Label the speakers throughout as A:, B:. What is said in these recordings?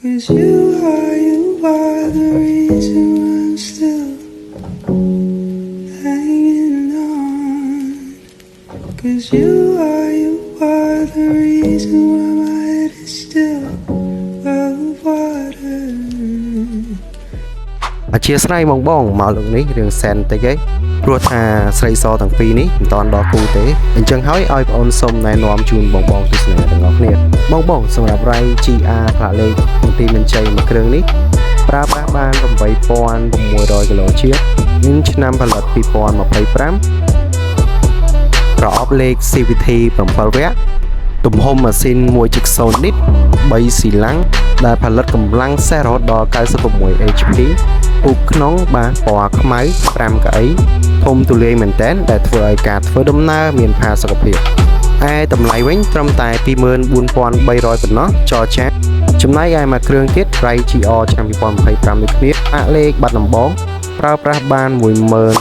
A: 'Cause you are the reason I'm still hanging on. 'Cause you are the reason why my head is still above water.
B: អធិស្ឋានបងមកលើកនេះរឿងសែនតិចឯងព្រោះថាស្រីសទាំងពីរនេះមិនតាន់ដល់គូទេអញ្ចឹងហើយឲ្យបងអូនសុំណែនាំជូនបងទស្សនាទាំងអស់គ្នាបងសម្រាប់រ៉ៃ GR ផ្លាកលេខមន្ទីរមានជ័យមួយគ្រឿងនេះប្រើប្រាស់បាន 8600 គីឡូជាតិនិងឆ្នាំផលិត 2025 ប្រអប់លេខ CVT 7 វគ្គទំហំម៉ាស៊ីន 1.0 លីត្រ 3 ស៊ីឡាំងដែលផលិតកម្លាំងសេះរហូតដល់ 96 HP ពូកក្នុងបាទពណ៌ខ្មៅ 5 កៅអីធំទូលាយមែនទែនដែលធ្វើឲ្យការធ្វើដំណើរមានផាសុកភាពឯតម្លៃវិញត្រឹមតែ 24,300 ប៉ុណ្ណោះចរចាចំណែកឯមួយគ្រឿងទៀត Rai GR ឆ្នាំ 2025 ដូចគ្នាអាកលេខបាត់ដំបងប្រើប្រាស់បាន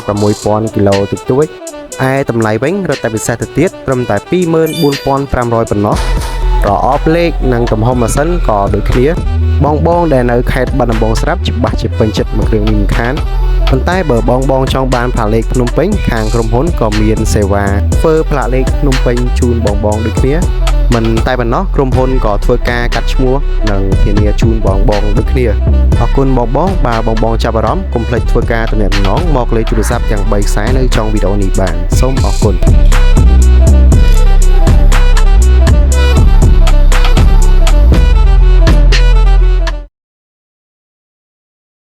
B: 16,000 គីឡូតិចតួចឯតម្លៃវិញរត់តែពិសេសទៅទៀតត្រឹមតែ 24,500 ប៉ុណ្ណោះប្រអប់លេខនិងទំហំម៉ាស៊ីនក៏ដូចគ្នាបងដែលនៅខេត្តបាត់ដំបងស្រាប់ច្បាស់ជាពេញចិត្តមួយគ្រឿងនេះមិនខានប៉ុន្តែបើបងចង់បានផ្លាកលេខភ្នំពេញខាងក្រុមហ៊ុនក៏មានសេវាធ្វើផ្លាកលេខភ្នំពេញជូនបងដូចគ្នាមិនតែប៉ុណ្ណោះក្រុមហ៊ុនក៏ធ្វើការកាត់ឈ្មោះនិងធានាជូនបងដូចគ្នាអរគុណបងបើបងចាប់អារម្មណ៍កុំភ្លេចធ្វើការទំនាក់ទំនងមកលេខទូរស័ព្ទទាំង3ខ្សែនៅtrongវីដេអូនេះបានសូមអរគុណ